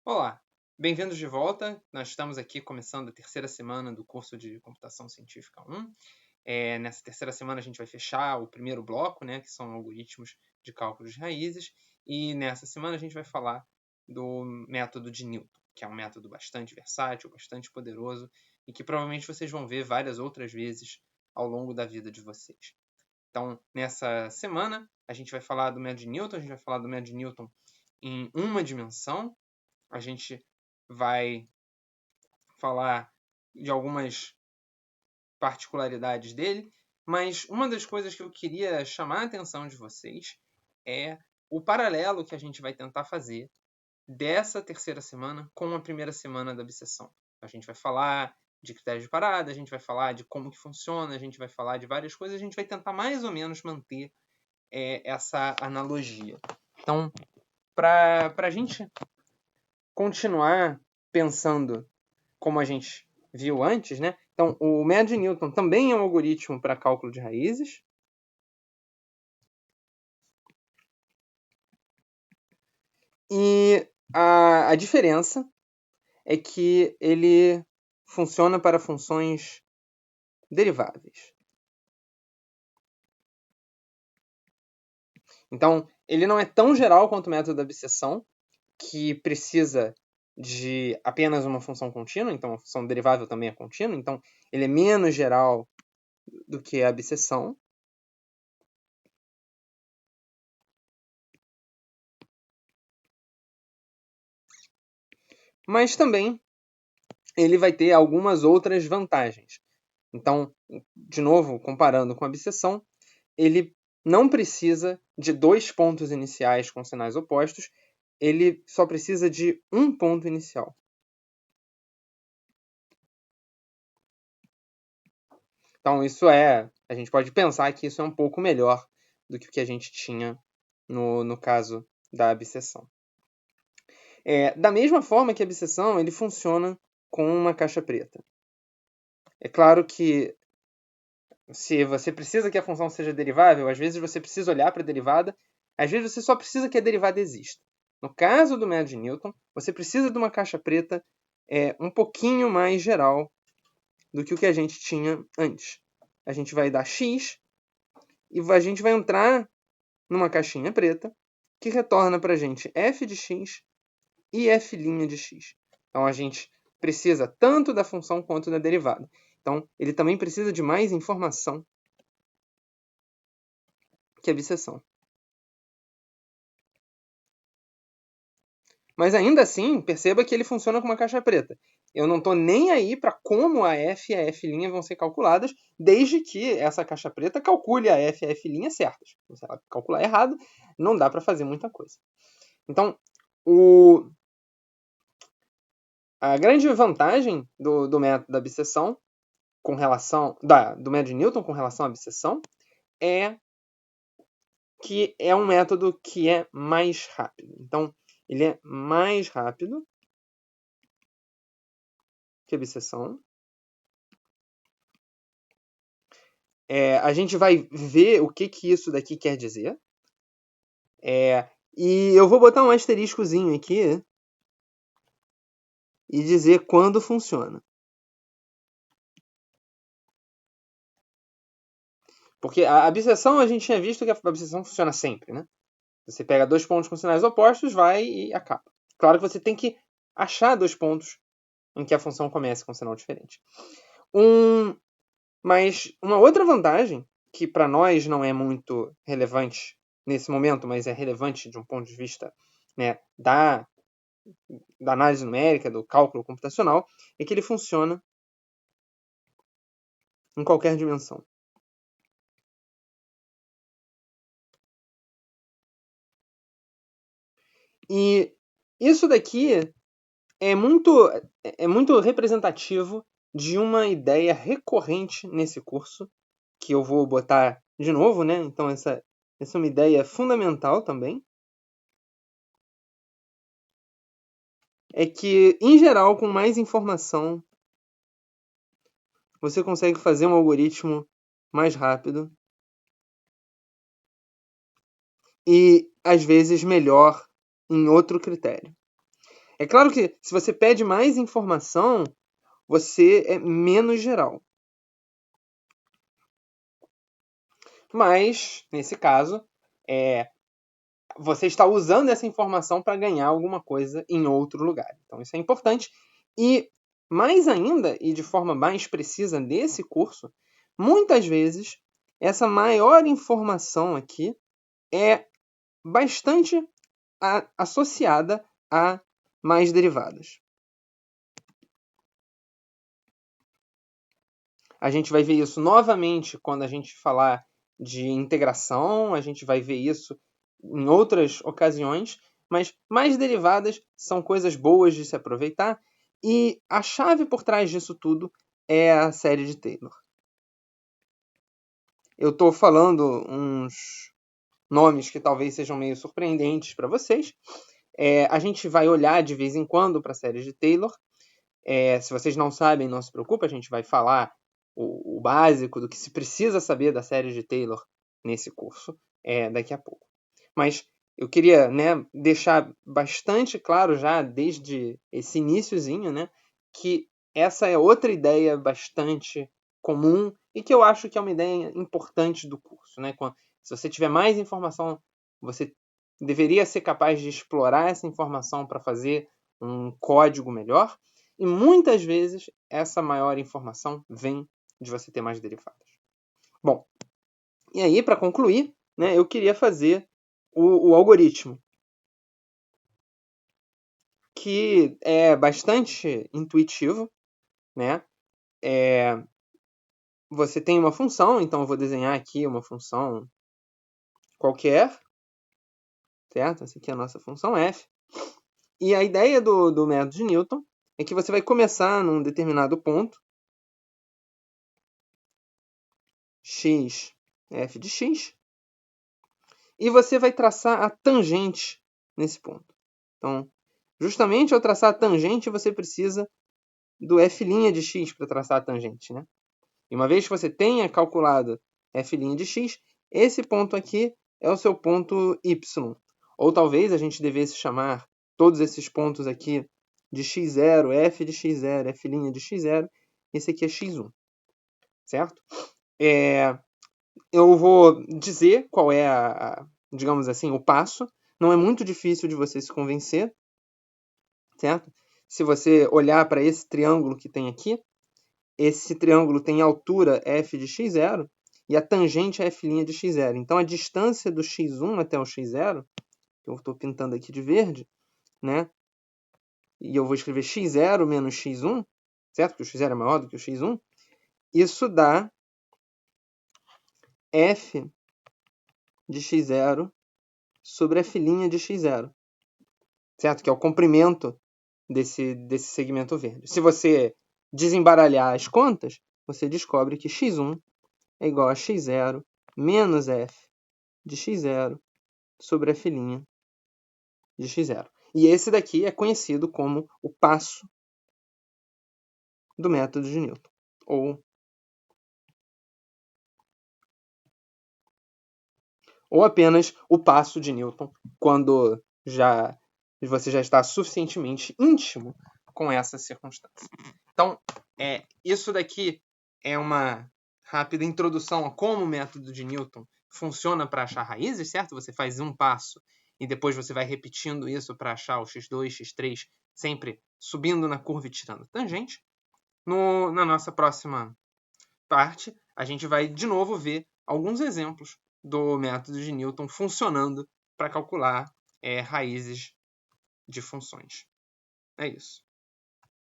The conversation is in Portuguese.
Olá, bem-vindos de volta. Nós estamos aqui começando a terceira semana do curso de Computação Científica 1. Nessa terceira semana a gente vai fechar o primeiro bloco, né, que são algoritmos de cálculo de raízes, e nessa semana a gente vai falar do método de Newton, que é um método bastante versátil, bastante poderoso, e que provavelmente vocês vão ver várias outras vezes ao longo da vida de vocês. Então, nessa semana, a gente vai falar do método de Newton, a gente vai falar do método de Newton em uma dimensão. A gente vai falar de algumas particularidades dele, mas uma das coisas que eu queria chamar a atenção de vocês é o paralelo que a gente vai tentar fazer dessa terceira semana com a primeira semana da obsessão. A gente vai falar de critérios de parada, a gente vai falar de como que funciona, a gente vai falar de várias coisas, a gente vai tentar mais ou menos manter essa analogia. Então, para a gente continuar pensando como a gente viu antes, né? Então, o método de Newton também é um algoritmo para cálculo de raízes. E a diferença é que ele funciona para funções deriváveis. Então, ele não é tão geral quanto o método da abscissão, que precisa de apenas uma função contínua, então a função derivável também é contínua, então ele é menos geral do que a abscissão. Mas também ele vai ter algumas outras vantagens. Então, de novo, comparando com a abscissão, ele não precisa de dois pontos iniciais com sinais opostos, ele só precisa de um ponto inicial. Então, a gente pode pensar que isso é um pouco melhor do que o que a gente tinha no caso da abscissão. Da mesma forma que a abscissão, ele funciona com uma caixa preta. É claro que se você precisa que a função seja derivável, às vezes você precisa olhar para a derivada, às vezes você só precisa que a derivada exista. No caso do método de Newton, você precisa de uma caixa preta um pouquinho mais geral do que o que a gente tinha antes. A gente vai dar x e a gente vai entrar numa caixinha preta que retorna para a gente f de x e f' de x. Então a gente precisa tanto da função quanto da derivada. Então ele também precisa de mais informação que a abscissão. Mas ainda assim, perceba que ele funciona com uma caixa preta. Eu não estou nem aí para como a f e a f' vão ser calculadas, desde que essa caixa preta calcule a f e a f' certas. Se ela calcular errado, não dá para fazer muita coisa. Então, a grande vantagem do método da abscissão com relação do método de Newton com relação à abscissão é que é um método que é mais rápido. Então, ele é mais rápido que a abscissão. A gente vai ver o que isso daqui quer dizer. E eu vou botar um asteriscozinho aqui e dizer quando funciona. Porque a abscissão, a gente tinha visto que a abscissão funciona sempre, né? Você pega dois pontos com sinais opostos, vai e acaba. Claro que você tem que achar dois pontos em que a função comece com um sinal diferente. Mas uma outra vantagem, que para nós não é muito relevante nesse momento, mas é relevante de um ponto de vista, né, da análise numérica, do cálculo computacional, é que ele funciona em qualquer dimensão. E isso daqui é muito representativo de uma ideia recorrente nesse curso, que eu vou botar de novo, né? Então essa é uma ideia fundamental também. É que, em geral, com mais informação, você consegue fazer um algoritmo mais rápido e, às vezes, melhor em outro critério. É claro que se você pede mais informação, você é menos geral. Mas, nesse caso, você está usando essa informação para ganhar alguma coisa em outro lugar. Então, isso é importante. E, mais ainda, e de forma mais precisa nesse curso, muitas vezes, essa maior informação aqui é bastante associada a mais derivadas. A gente vai ver isso novamente quando a gente falar de integração, a gente vai ver isso em outras ocasiões, mas mais derivadas são coisas boas de se aproveitar, e a chave por trás disso tudo é a série de Taylor. Eu estou falando uns nomes que talvez sejam meio surpreendentes para vocês. A gente vai olhar de vez em quando para a série de Taylor. Se vocês não sabem, não se preocupe, a gente vai falar o básico do que se precisa saber da série de Taylor nesse curso daqui a pouco. Mas eu queria, né, deixar bastante claro já desde esse iniciozinho, né, que essa é outra ideia bastante comum e que eu acho que é uma ideia importante do curso, né? Se você tiver mais informação, você deveria ser capaz de explorar essa informação para fazer um código melhor. E muitas vezes essa maior informação vem de você ter mais derivadas. Bom, e aí para concluir, né, eu queria fazer o algoritmo, que é bastante intuitivo, né? Você tem uma função, então eu vou desenhar aqui uma função qualquer, certo? Essa aqui é a nossa função f. E a ideia do método de Newton é que você vai começar num determinado ponto, x, f de x, e você vai traçar a tangente nesse ponto. Então, justamente ao traçar a tangente, você precisa do f' de x para traçar a tangente, né? E uma vez que você tenha calculado f' de x, esse ponto aqui é o seu ponto y. Ou talvez a gente devesse chamar todos esses pontos aqui de x0, f de x0, f' de x0. Esse aqui é x1, certo? Eu vou dizer qual é digamos assim, o passo. Não é muito difícil de você se convencer, certo? Se você olhar para esse triângulo que tem aqui, esse triângulo tem altura f de x0 e a tangente é f' de x0. Então, a distância do x1 até o x0, que eu estou pintando aqui de verde, né? E eu vou escrever x0 menos x1, certo? Porque o x0 é maior do que o x1. Isso dá f de x0 sobre f' de x0, certo? Que é o comprimento desse segmento verde. Se você desembaralhar as contas, você descobre que x1 é igual a x0 menos f de x0 sobre f' de x0. E esse daqui é conhecido como o passo do método de Newton, ou apenas o passo de Newton, quando você já está suficientemente íntimo com essa circunstância. Então, isso daqui é uma rápida introdução a como o método de Newton funciona para achar raízes, certo? Você faz um passo e depois você vai repetindo isso para achar o x2, x3, sempre subindo na curva e tirando tangente. Na nossa próxima parte, a gente vai de novo ver alguns exemplos do método de Newton funcionando para calcular raízes de funções. É isso.